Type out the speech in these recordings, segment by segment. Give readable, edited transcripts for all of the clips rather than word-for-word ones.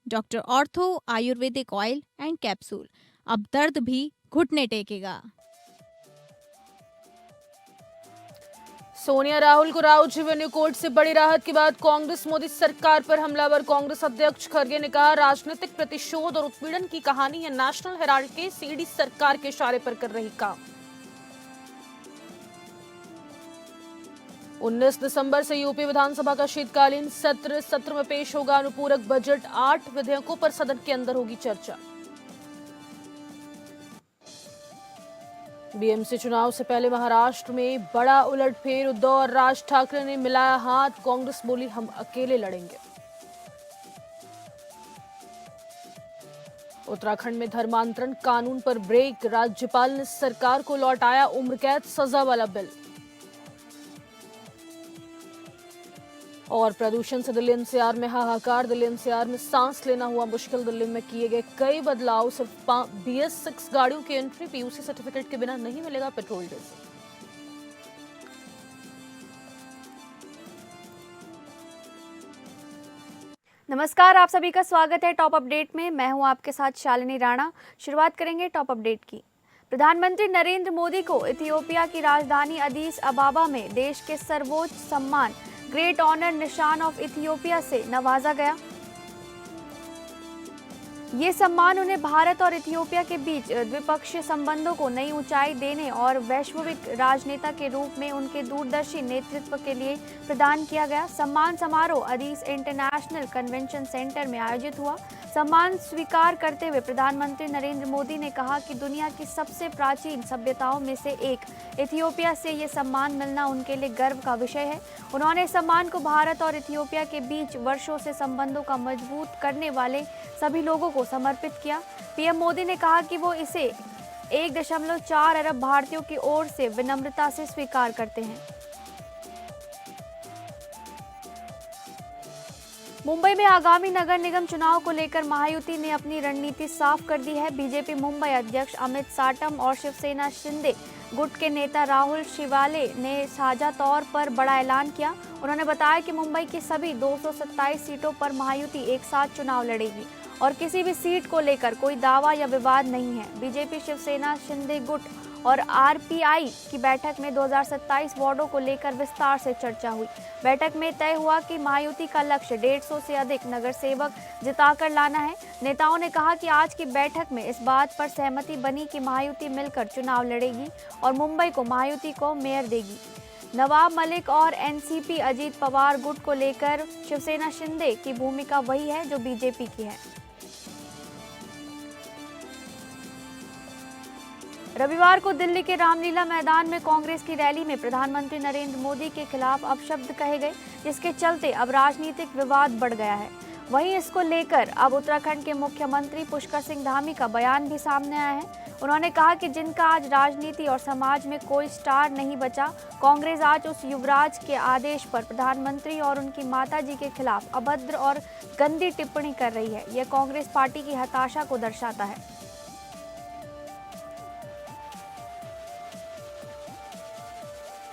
Doctor ortho Ayurvedic oil and capsule. अब दर्द भी घुटने टेकेगा। सोनिया राहुल को राउजी वेन्यू कोर्ट से बड़ी राहत के बाद कांग्रेस मोदी सरकार पर हमलावर। कांग्रेस अध्यक्ष खड़गे ने कहा, राजनीतिक प्रतिशोध और उत्पीड़न की कहानी है। नेशनल हेराल्ड के सीडी सरकार के इशारे पर कर रही काम। 19 दिसंबर से यूपी विधानसभा का शीतकालीन सत्र में पेश होगा अनुपूरक बजट। 8 विधेयकों पर सदन के अंदर होगी चर्चा। बीएमसी चुनाव से पहले महाराष्ट्र में बड़ा उलटफेर। उद्धव और राज ठाकरे ने मिलाया हाथ। कांग्रेस बोली, हम अकेले लड़ेंगे। उत्तराखंड में धर्मांतरण कानून पर ब्रेक। राज्यपाल ने सरकार को लौटाया उम्र कैद सजा वाला बिल। और प्रदूषण से दिल्ली एनसीआर में हाहाकार। दिल्ली एनसीआर में सांस लेना हुआ मुश्किल। दिल्ली में किए गए कई बदलाव। सिर्फ BS6 गाड़ियों की एंट्री पीयूसी सर्टिफिकेट के बिना नहीं मिलेगा पेट्रोल डीजल। नमस्कार, आप सभी का स्वागत है टॉप अपडेट में। मैं हूं आपके साथ शालिनी राणा। शुरुआत करेंगे टॉप अपडेट की। प्रधानमंत्री नरेंद्र मोदी को इथियोपिया की राजधानी अदीस अबाबा में देश के सर्वोच्च सम्मान ग्रेट ऑनर निशान ऑफ इथियोपिया से नवाजा गया। ये सम्मान उन्हें भारत और इथियोपिया के बीच द्विपक्षीय संबंधों को नई ऊंचाई देने और वैश्विक राजनेता के रूप में उनके दूरदर्शी नेतृत्व के लिए प्रदान किया गया। सम्मान समारोह अदीस इंटरनेशनल कन्वेंशन सेंटर में आयोजित हुआ। सम्मान स्वीकार करते हुए प्रधानमंत्री नरेंद्र मोदी ने कहा कि दुनिया की सबसे प्राचीन सभ्यताओं में से एक इथियोपिया से ये सम्मान मिलना उनके लिए गर्व का विषय है। उन्होंने सम्मान को भारत और इथियोपिया के बीच वर्षों से संबंधों का मजबूत करने वाले सभी लोगों को समर्पित किया। पीएम मोदी ने कहा कि वो इसे 1.4 अरब भारतीयों की ओर से विनम्रता से स्वीकार करते हैं। मुंबई में आगामी नगर निगम चुनाव को लेकर महायुति ने अपनी रणनीति साफ कर दी है। बीजेपी मुंबई अध्यक्ष अमित साटम और शिवसेना शिंदे गुट के नेता राहुल शिवाले ने साझा तौर पर बड़ा ऐलान किया। उन्होंने बताया कि मुंबई की सभी 227 सीटों पर महायुति एक साथ चुनाव लड़ेगी और किसी भी सीट को लेकर कोई दावा या विवाद नहीं है। बीजेपी शिवसेना शिंदे गुट और आरपीआई की बैठक में 2027 वार्डों को लेकर विस्तार से चर्चा हुई। बैठक में तय हुआ कि महायुति का लक्ष्य 150 से अधिक नगर सेवक जिताकर लाना है। नेताओं ने कहा कि आज की बैठक में इस बात पर सहमति बनी कि महायुति मिलकर चुनाव लड़ेगी और मुंबई को महायुति को मेयर देगी। नवाब मलिक और एनसीपी अजीत पवार गुट को लेकर शिवसेना शिंदे की भूमिका वही है जो बीजेपी की है। रविवार को दिल्ली के रामलीला मैदान में कांग्रेस की रैली में प्रधानमंत्री नरेंद्र मोदी के खिलाफ अपशब्द कहे गए, जिसके चलते अब राजनीतिक विवाद बढ़ गया है। वहीं इसको लेकर अब उत्तराखंड के मुख्यमंत्री पुष्कर सिंह धामी का बयान भी सामने आया है। उन्होंने कहा कि जिनका आज राजनीति और समाज में कोई स्टार नहीं बचा, कांग्रेस आज उस युवराज के आदेश पर प्रधानमंत्री और उनकी माताजी के खिलाफ अभद्र और गंदी टिप्पणी कर रही है। यह कांग्रेस पार्टी की हताशा को दर्शाता है।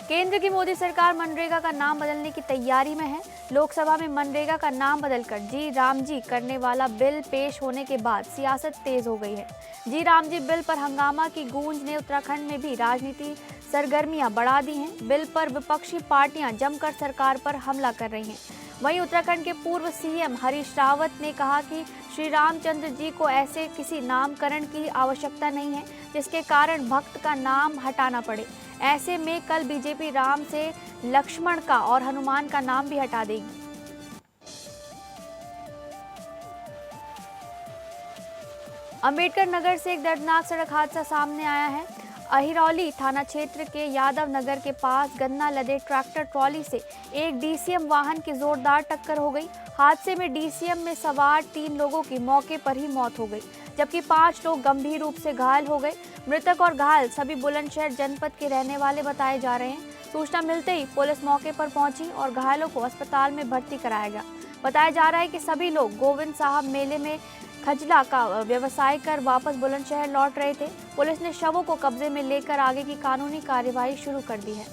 केंद्र की मोदी सरकार मनरेगा का नाम बदलने की तैयारी में है। लोकसभा में मनरेगा का नाम बदलकर जी रामजी करने वाला बिल पेश होने के बाद सियासत तेज हो गई है। जी रामजी बिल पर हंगामा की गूंज ने उत्तराखंड में भी राजनीति सरगर्मियां बढ़ा दी हैं। बिल पर विपक्षी पार्टियां जमकर सरकार पर हमला कर रही हैं। वहीं उत्तराखंड के पूर्व सीएम हरीश रावत ने कहा कि श्री रामचंद्र जी को ऐसे किसी नामकरण की आवश्यकता नहीं है जिसके कारण भक्त का नाम हटाना पड़े। ऐसे में कल बीजेपी राम से लक्ष्मण का और हनुमान का नाम भी हटा देगी। अंबेडकर नगर से एक दर्दनाक सड़क हादसा सामने आया है। अहिरौली थाना क्षेत्र के यादव नगर के पास गन्ना लदे ट्रैक्टर ट्रॉली से एक डीसीएम वाहन की जोरदार टक्कर हो गई। हादसे में डीसीएम में सवार 3 लोगों की मौके पर ही मौत हो गई, जबकि 5 लोग गंभीर रूप से घायल हो गए। मृतक और घायल सभी बुलंदशहर जनपद के रहने वाले बताए जा रहे हैं। सूचना मिलते ही पुलिस मौके पर पहुंची और घायलों को अस्पताल में भर्ती कराया गया। बताया जा रहा है कि सभी लोग गोविंद साहब मेले में खजला का व्यवसाय कर वापस बुलंदशहर लौट रहे थे। पुलिस ने शवों को कब्जे में लेकर आगे की कानूनी कार्यवाही शुरू कर दी है।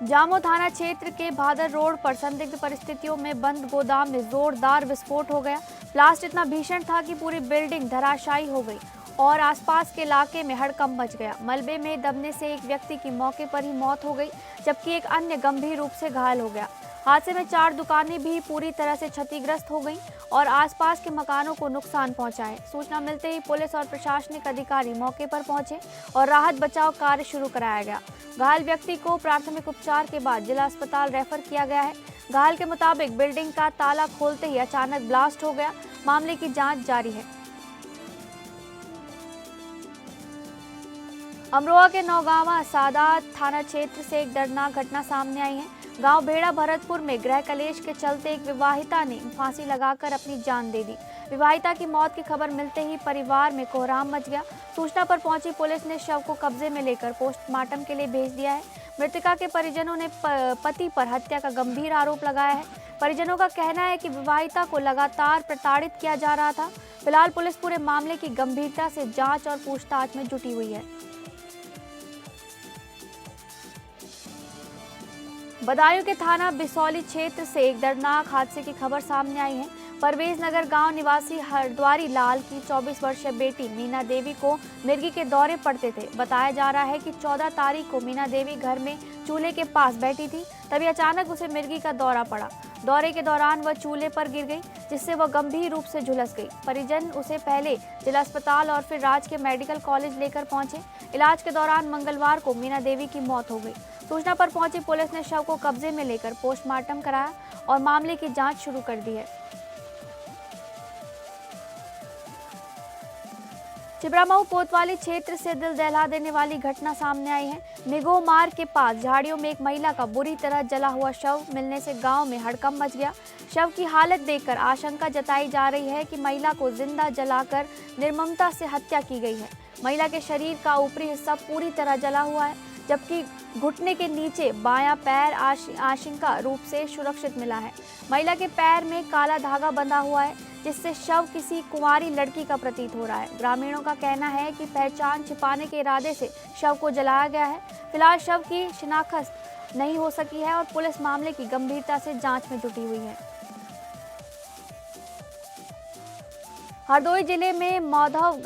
जामो थाना क्षेत्र के भादर रोड पर संदिग्ध परिस्थितियों में बंद गोदाम में जोरदार विस्फोट हो गया। ब्लास्ट इतना भीषण था कि पूरी बिल्डिंग धराशायी हो गई और आसपास के इलाके में हड़कंप मच गया। मलबे में दबने से एक व्यक्ति की मौके पर ही मौत हो गई, जबकि एक अन्य गंभीर रूप से घायल हो गया। हादसे में 4 दुकानें भी पूरी तरह से क्षतिग्रस्त हो गईं और आसपास के मकानों को नुकसान पहुंचा है। सूचना मिलते ही पुलिस और प्रशासनिक अधिकारी मौके पर पहुंचे और राहत बचाव कार्य शुरू कराया गया। घायल व्यक्ति को प्राथमिक उपचार के बाद जिला अस्पताल रेफर किया गया है। घायल के मुताबिक बिल्डिंग का ताला खोलते ही अचानक ब्लास्ट हो गया। मामले की जांच जारी है। अमरोहा के नौगांवा सादात थाना क्षेत्र से एक दर्दनाक घटना सामने आई है। गांव भेड़ा भरतपुर में गृह कलेश के चलते एक विवाहिता ने फांसी लगाकर अपनी जान दे दी। विवाहिता की मौत की खबर मिलते ही परिवार में कोहराम मच गया। सूचना पर पहुंची पुलिस ने शव को कब्जे में लेकर पोस्टमार्टम के लिए भेज दिया है। मृतका के परिजनों ने पति पर हत्या का गंभीर आरोप लगाया है। परिजनों का कहना है कि विवाहिता को लगातार प्रताड़ित किया जा रहा था। फिलहाल पुलिस पूरे मामले की गंभीरता से जांच और पूछताछ में जुटी हुई है। बदायूं के थाना बिसौली क्षेत्र से एक दर्दनाक हादसे की खबर सामने आई है। परवेज नगर गांव निवासी हरद्वारी लाल की 24 वर्षीय बेटी मीना देवी को मिर्गी के दौरे पड़ते थे। बताया जा रहा है कि 14 तारीख को मीना देवी घर में चूल्हे के पास बैठी थी, तभी अचानक उसे मिर्गी का दौरा पड़ा। दौरे के दौरान वह चूल्हे पर गिर गई, जिससे वह गंभीर रूप से झुलस गई। परिजन उसे पहले जिला अस्पताल और फिर राजकीय मेडिकल कॉलेज लेकर पहुंचे। इलाज के दौरान मंगलवार को मीना देवी की मौत हो गई। सूचना पर पहुंची पुलिस ने शव को कब्जे में लेकर पोस्टमार्टम कराया और मामले की जांच शुरू कर दी है। चिबरामऊ कोतवाली क्षेत्र से दिल दहला देने वाली घटना सामने आई है। निगो मार्ग के पास झाड़ियों में एक महिला का बुरी तरह जला हुआ शव मिलने से गांव में हड़कंप मच गया। शव की हालत देखकर आशंका जताई जा रही है कि महिला को जिंदा जलाकर निर्ममता से हत्या की गई है। महिला के शरीर का ऊपरी हिस्सा पूरी तरह जला हुआ है, जबकि घुटने के नीचे बायां पैर आशंका रूप से सुरक्षित मिला है। महिला के पैर में काला धागा बंधा हुआ है, जिससे शव किसी कुंवारी लड़की का प्रतीत हो रहा है। ग्रामीणों का कहना है कि पहचान छिपाने के इरादे से शव को जलाया गया है। फिलहाल शव की शिनाख्त नहीं हो सकी है और पुलिस मामले की गंभीरता से जांच में जुटी हुई है। हरदोई जिले में मौधव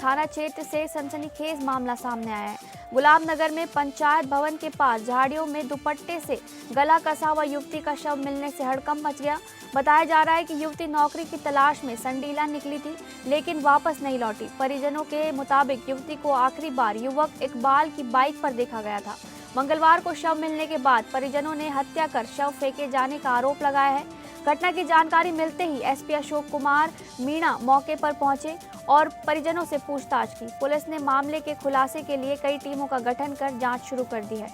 थाना क्षेत्र से सनसनीखेज मामला सामने आया है। गुलाम नगर में पंचायत भवन के पास झाड़ियों में दुपट्टे से गला कसा हुआ युवती का शव मिलने से हड़कंप मच गया। बताया जा रहा है कि युवती नौकरी की तलाश में संडीला निकली थी, लेकिन वापस नहीं लौटी। परिजनों के मुताबिक युवती को आखिरी बार युवक इकबाल की बाइक पर देखा गया था। मंगलवार को शव मिलने के बाद परिजनों ने हत्या कर शव फेंके जाने का आरोप लगाया है। घटना की जानकारी मिलते ही एसपी अशोक कुमार मीणा मौके पर पहुंचे और परिजनों से पूछताछ की। पुलिस ने मामले के खुलासे के लिए कई टीमों का गठन कर जांच शुरू कर दी है।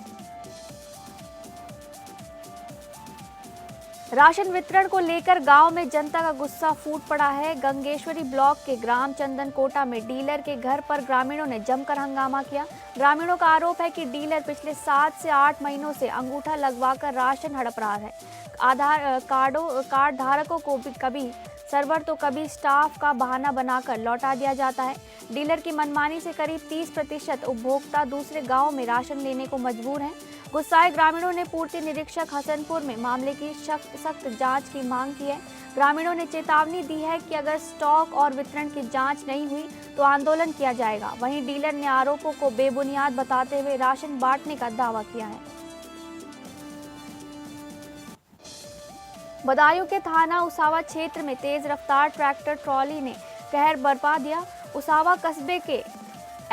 राशन वितरण को लेकर गांव में जनता का गुस्सा फूट पड़ा है। गंगेश्वरी ब्लॉक के ग्राम चंदन कोटा में डीलर के घर पर ग्रामीणों ने जमकर हंगामा किया। ग्रामीणों का आरोप है कि डीलर पिछले 7 से 8 महीनों से अंगूठा लगवाकर राशन हड़प रहा है। आधार कार्ड धारकों को भी कभी सर्वर तो कभी स्टाफ का बहाना बनाकर लौटा दिया जाता है। डीलर की मनमानी से करीब 30% उपभोक्ता दूसरे गांव में राशन लेने को मजबूर हैं। गुस्साए ग्रामीणों ने पूर्ति निरीक्षक हसनपुर में मामले की सख्त जांच की मांग की है। ग्रामीणों ने चेतावनी दी है कि अगर स्टॉक और वितरण की जांच नहीं हुई तो आंदोलन किया जाएगा। वहीं डीलर ने आरोपों को बेबुनियाद बताते हुए राशन बांटने का दावा किया है। बदायूं के थाना उसावा क्षेत्र में तेज रफ्तार ट्रैक्टर ट्रॉली ने कहर बरपा दिया। उसावा कस्बे के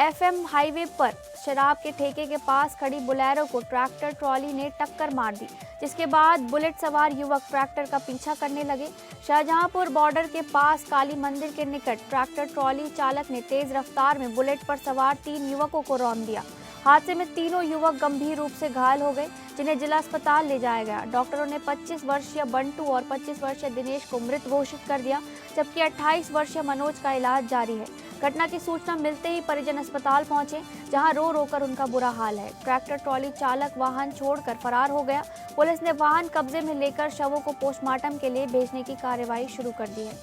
एफएम हाईवे पर शराब के ठेके के पास खड़ी बुलेरो को ट्रैक्टर ट्रॉली ने टक्कर मार दी, जिसके बाद बुलेट सवार युवक ट्रैक्टर का पीछा करने लगे। शाहजहांपुर बॉर्डर के पास काली मंदिर के निकट ट्रैक्टर ट्रॉली चालक ने तेज रफ्तार में बुलेट पर सवार 3 युवकों को रौंद दिया। हादसे में तीनों युवक गंभीर रूप से घायल हो गए, जिन्हें जिला अस्पताल ले जाया गया। डॉक्टरों ने 25 वर्षीय बंटू और 25 वर्षीय दिनेश को मृत घोषित कर दिया, जबकि 28 वर्षीय मनोज का इलाज जारी है। घटना की सूचना मिलते ही परिजन अस्पताल पहुंचे, जहां रो रो कर उनका बुरा हाल है। ट्रैक्टर ट्रॉली चालक वाहन छोड़कर फरार हो गया। पुलिस ने वाहन कब्जे में लेकर शवों को पोस्टमार्टम के लिए भेजने की कार्यवाही शुरू कर दी है।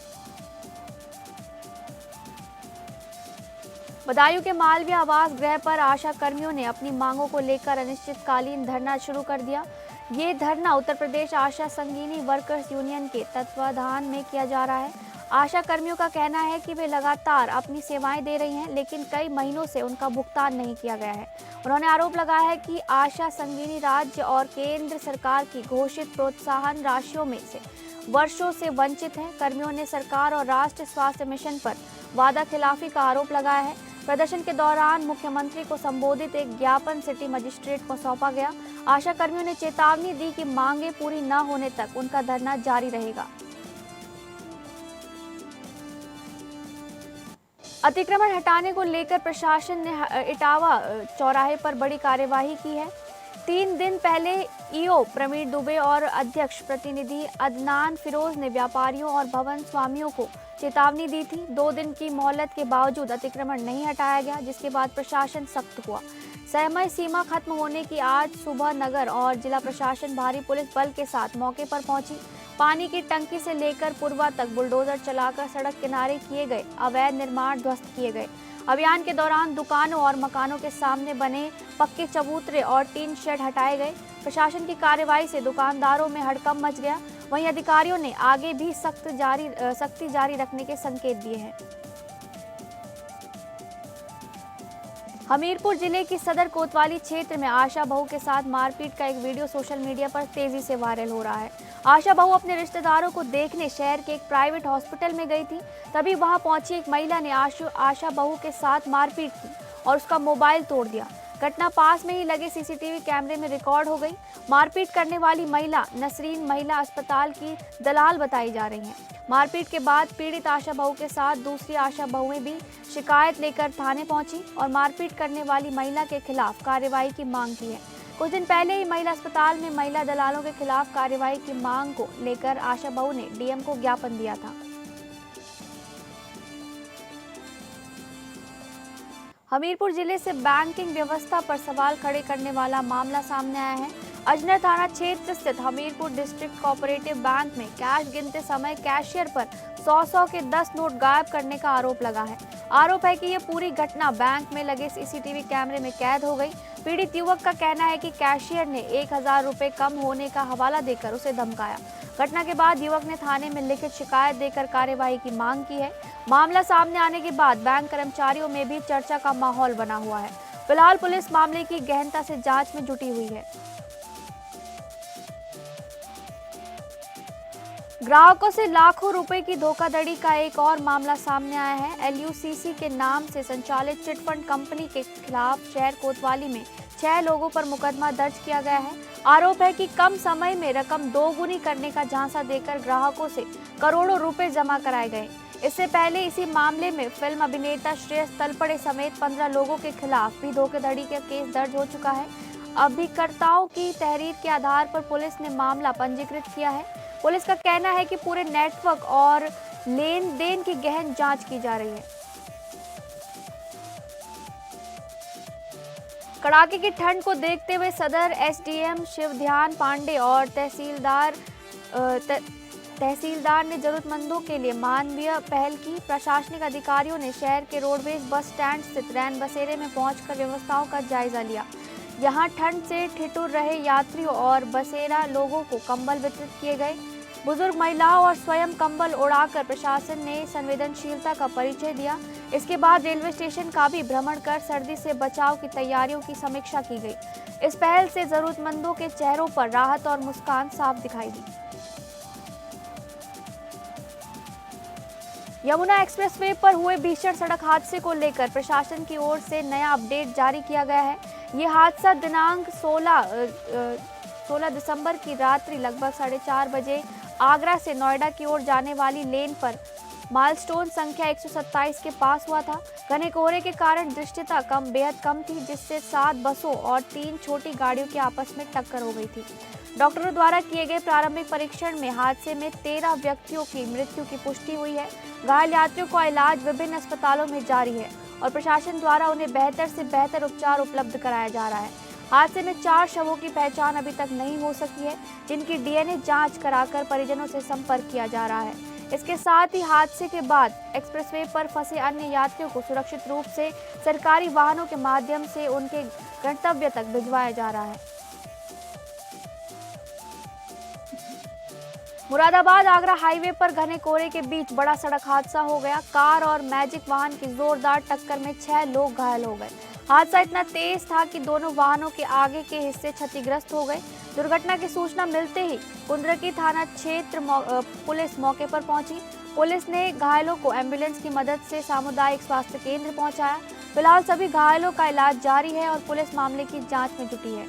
बदायूं के मालवीय आवास गृह पर आशा कर्मियों ने अपनी मांगों को लेकर अनिश्चितकालीन धरना शुरू कर दिया। ये धरना उत्तर प्रदेश आशा संगीनी वर्कर्स यूनियन के तत्वाधान में किया जा रहा है। आशा कर्मियों का कहना है कि वे लगातार अपनी सेवाएं दे रही हैं, लेकिन कई महीनों से उनका भुगतान नहीं किया गया है। उन्होंने आरोप लगाया है कि आशा संगीनी राज्य और केंद्र सरकार की घोषित प्रोत्साहन राशियों में से वर्षों से वंचित हैं। कर्मियों ने सरकार और राष्ट्रीय स्वास्थ्य मिशन पर वादा खिलाफी का आरोप लगाया है। प्रदर्शन के दौरान मुख्यमंत्री को संबोधित एक ज्ञापन सिटी मजिस्ट्रेट को सौंपा गया। आशा कर्मियों ने चेतावनी दी कि मांगे पूरी न होने तक उनका धरना जारी रहेगा। अतिक्रमण हटाने को लेकर प्रशासन ने इटावा चौराहे पर बड़ी कार्यवाही की है। 3 दिन पहले ईओ प्रवीण दुबे और अध्यक्ष प्रतिनिधि अदनान फिरोज ने व्यापारियों और भवन स्वामियों को चेतावनी दी थी। 2 दिन की मोहलत के बावजूद अतिक्रमण नहीं हटाया गया, जिसके बाद प्रशासन सख्त हुआ। समय सीमा खत्म होने की आज सुबह नगर और जिला प्रशासन भारी पुलिस बल के साथ मौके पर पहुंची। पानी की टंकी से लेकर पुरवा तक बुलडोजर चलाकर सड़क किनारे किए गए अवैध निर्माण ध्वस्त किए गए। अभियान के दौरान दुकानों और मकानों के सामने बने पक्के चबूतरे और टीन शेड हटाए गए। प्रशासन की कार्रवाई से दुकानदारों में हड़कंप मच गया। वहीं अधिकारियों ने आगे भी सख्ती जारी रखने के संकेत दिए हैं। हमीरपुर जिले की सदर कोतवाली क्षेत्र में आशा बहू के साथ मारपीट का एक वीडियो सोशल मीडिया पर तेजी से वायरल हो रहा है। आशा बहू अपने रिश्तेदारों को देखने शहर के एक प्राइवेट हॉस्पिटल में गई थी। तभी वहां पहुंची एक महिला ने आशा बहू के साथ मारपीट की और उसका मोबाइल तोड़ दिया। घटना पास में ही लगे सीसीटीवी कैमरे में रिकॉर्ड हो गई। मारपीट करने वाली महिला नसरीन महिला अस्पताल की दलाल बताई जा रही है। मारपीट के बाद पीड़ित आशा बहू के साथ दूसरी आशा बहुएं भी शिकायत लेकर थाने पहुंची और मारपीट करने वाली महिला के खिलाफ कार्रवाई की मांग की है। कुछ दिन पहले ही महिला अस्पताल में महिला दलालों के खिलाफ कार्रवाई की मांग को लेकर आशा बहू ने डीएम को ज्ञापन दिया था। हमीरपुर जिले से बैंकिंग व्यवस्था पर सवाल खड़े करने वाला मामला सामने आया है। अजनर थाना क्षेत्र स्थित हमीरपुर डिस्ट्रिक्ट कोऑपरेटिव बैंक में कैश गिनते समय कैशियर पर 100 के 10 नोट गायब करने का आरोप लगा है। आरोप है कि ये पूरी घटना बैंक में लगे सीसीटीवी कैमरे में कैद हो गई। पीड़ित युवक का कहना है कि कैशियर ने 1000 रुपए कम होने का हवाला देकर उसे धमकाया। घटना के बाद युवक ने थाने में लिखित शिकायत देकर कार्रवाई की मांग की है। मामला सामने आने के बाद बैंक कर्मचारियों में भी चर्चा का माहौल बना हुआ है। फिलहाल पुलिस मामले की गहनता से जांच में जुटी हुई है। ग्राहकों से लाखों रुपए की धोखाधड़ी का एक और मामला सामने आया है। एलयूसीसी के नाम से संचालित चिटफंड कंपनी के खिलाफ शहर कोतवाली में 6 लोगों पर मुकदमा दर्ज किया गया है। आरोप है कि कम समय में रकम दोगुनी करने का झांसा देकर ग्राहकों से करोड़ों रुपए जमा कराए गए। इससे पहले इसी मामले में फिल्म अभिनेता श्रेयस तलपड़े समेत 15 लोगों के खिलाफ भी धोखाधड़ी का केस दर्ज हो चुका है। अभिकर्ताओं की तहरीर के आधार पर पुलिस ने मामला पंजीकृत किया है। पुलिस का कहना है कि पूरे नेटवर्क और लेन देन की गहन जांच की जा रही है। कड़ाके की ठंड को देखते हुए सदर एसडीएम शिवध्यान पांडे और तहसीलदार ने जरूरतमंदों के लिए मानवीय पहल की। प्रशासनिक अधिकारियों ने शहर के रोडवेज बस स्टैंड स्थित रैन बसेरे में पहुंचकर व्यवस्थाओं का जायजा लिया। यहां ठंड से ठिठुर रहे यात्रियों और बसेरा लोगों को कंबल वितरित किए गए। बुजुर्ग महिलाओं और स्वयं कंबल उड़ाकर प्रशासन ने संवेदनशीलता का परिचय दिया। इसके बाद रेलवे स्टेशन का भी भ्रमण कर सर्दी से बचाव की तैयारियों की समीक्षा की गई। इस पहल से जरूरतमंदों के चेहरों पर राहत और मुस्कान साफ दिखाई दी। यमुना एक्सप्रेसवे पर हुए भीषण सड़क हादसे को लेकर प्रशासन की ओर से नया अपडेट जारी किया गया है। ये हादसा दिनांक 16 दिसंबर की रात्रि लगभग 4:30 बजे आगरा से नोएडा की ओर जाने वाली लेन पर माइलस्टोन संख्या 127 के पास हुआ था। घने कोहरे के कारण दृश्यता बेहद कम थी, जिससे 7 बसों और 3 छोटी गाड़ियों की आपस में टक्कर हो गई थी। डॉक्टरों द्वारा किए गए प्रारंभिक परीक्षण में हादसे में 13 व्यक्तियों की मृत्यु की पुष्टि हुई है। घायल यात्रियों का इलाज विभिन्न अस्पतालों में जारी है और प्रशासन द्वारा उन्हें बेहतर से बेहतर उपचार उपलब्ध कराया जा रहा है। हादसे में 4 शवों की पहचान अभी तक नहीं हो सकी है, जिनकी डीएनए जांच कराकर परिजनों से संपर्क किया जा रहा है। इसके साथ ही हादसे के बाद एक्सप्रेसवे पर फंसे अन्य यात्रियों को सुरक्षित रूप से सरकारी वाहनों के माध्यम से उनके गंतव्य तक भिजवाया जा रहा है। मुरादाबाद आगरा हाईवे पर घने कोहरे के बीच बड़ा सड़क हादसा हो गया। कार और मैजिक वाहन की जोरदार टक्कर में 6 लोग घायल हो गए। हादसा इतना तेज था कि दोनों वाहनों के आगे के हिस्से क्षतिग्रस्त हो गए। दुर्घटना की सूचना मिलते ही कुंद्रकी थाना क्षेत्र पुलिस मौके पर पहुंची। पुलिस ने घायलों को एम्बुलेंस की मदद से सामुदायिक स्वास्थ्य केंद्र पहुंचाया। फिलहाल सभी घायलों का इलाज जारी है और पुलिस मामले की जांच में जुटी है।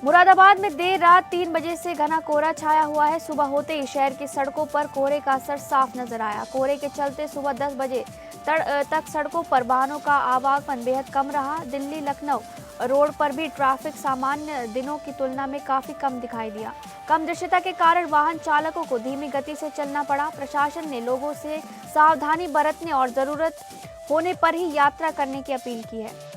मुरादाबाद में देर रात 3 बजे से घना कोहरा छाया हुआ है। सुबह होते ही शहर की सड़कों पर कोहरे का असर साफ नजर आया। कोहरे के चलते सुबह 10 बजे तक सड़कों पर वाहनों का आवागमन बेहद कम रहा। दिल्ली लखनऊ रोड पर भी ट्रैफिक सामान्य दिनों की तुलना में काफी कम दिखाई दिया। कम दृश्यता के कारण वाहन चालकों को धीमी गति से चलना पड़ा। प्रशासन ने लोगों से सावधानी बरतने और जरूरत होने पर ही यात्रा करने की अपील की है।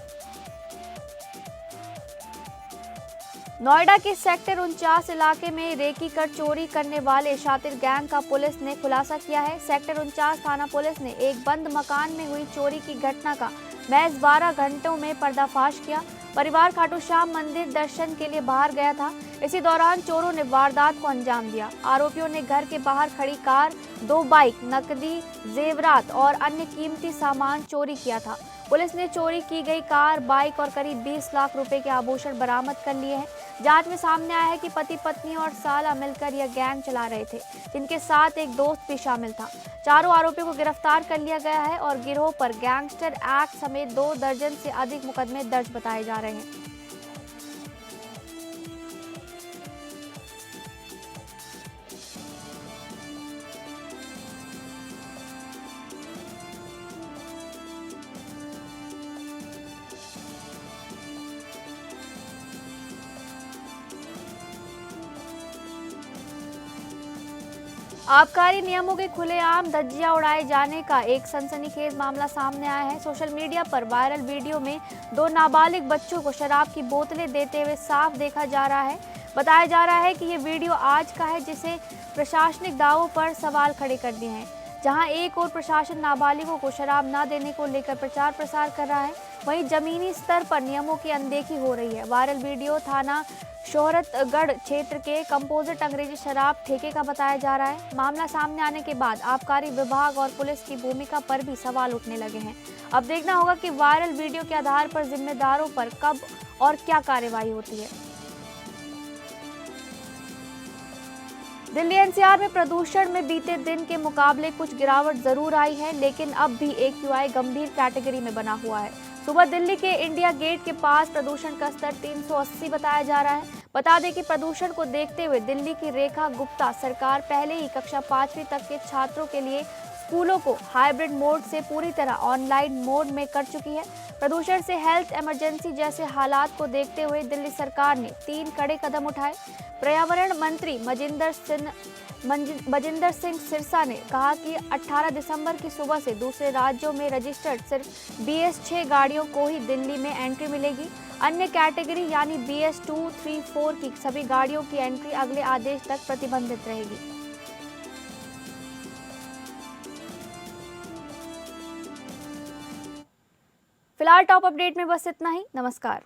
नोएडा के सेक्टर 49 इलाके में रेकी कर चोरी करने वाले शातिर गैंग का पुलिस ने खुलासा किया है। सेक्टर 49 थाना पुलिस ने एक बंद मकान में हुई चोरी की घटना का महज 12 घंटों में पर्दाफाश किया। परिवार खाटू श्याम मंदिर दर्शन के लिए बाहर गया था। इसी दौरान चोरों ने वारदात को अंजाम दिया। आरोपियों ने घर के बाहर खड़ी कार, 2 बाइक, नकदी, जेवरात और अन्य कीमती सामान चोरी किया था। पुलिस ने चोरी की गई कार, बाइक और करीब 20 लाख रुपए के आभूषण बरामद कर लिए हैं। जांच में सामने आया है कि पति पत्नी और साला मिलकर यह गैंग चला रहे थे, जिनके साथ एक दोस्त भी शामिल था। चारों आरोपियों को गिरफ्तार कर लिया गया है और गिरोह पर गैंगस्टर एक्ट समेत 2 दर्जन से अधिक मुकदमे दर्ज बताए जा रहे हैं। आबकारी नियमों के खुलेआम धज्जियां उड़ाए जाने का एक सनसनीखेज मामला सामने आया है। सोशल मीडिया पर वायरल वीडियो में 2 नाबालिग बच्चों को शराब की बोतलें देते हुए साफ देखा जा रहा है। बताया जा रहा है कि ये वीडियो आज का है, जिसे प्रशासनिक दावों पर सवाल खड़े कर दिए हैं। जहां एक और प्रशासन नाबालिगों को शराब न देने को लेकर प्रचार प्रसार कर रहा है, वहीं जमीनी स्तर पर नियमों की अनदेखी हो रही है। वायरल वीडियो थाना शोहरतगढ़ क्षेत्र के कंपोजिट अंग्रेजी शराब ठेके का बताया जा रहा है। मामला सामने आने के बाद आबकारी विभाग और पुलिस की भूमिका पर भी सवाल उठने लगे हैं। अब देखना होगा कि वायरल वीडियो के आधार पर जिम्मेदारों पर कब और क्या कार्रवाई होती है। दिल्ली एनसीआर में प्रदूषण में बीते दिन के मुकाबले कुछ गिरावट जरूर आई है, लेकिन अब भी AQI गंभीर कैटेगरी में बना हुआ है। सुबह दिल्ली के इंडिया गेट के पास प्रदूषण का स्तर 380 बताया जा रहा है। बता दें कि प्रदूषण को देखते हुए दिल्ली की रेखा गुप्ता सरकार पहले ही कक्षा 5वीं तक के छात्रों के लिए स्कूलों को हाइब्रिड मोड से पूरी तरह ऑनलाइन मोड में कर चुकी है। प्रदूषण से हेल्थ इमरजेंसी जैसे हालात को देखते हुए दिल्ली सरकार ने 3 कड़े कदम उठाए। पर्यावरण मंत्री मजिंदर सिंह सिरसा ने कहा कि 18 दिसंबर की सुबह से दूसरे राज्यों में रजिस्टर्ड सिर्फ BS6 गाड़ियों को ही दिल्ली में एंट्री मिलेगी। अन्य कैटेगरी यानी BS2, 3, 4 की सभी गाड़ियों की एंट्री अगले आदेश तक प्रतिबंधित रहेगी। फिलहाल टॉप अपडेट में बस इतना ही। नमस्कार।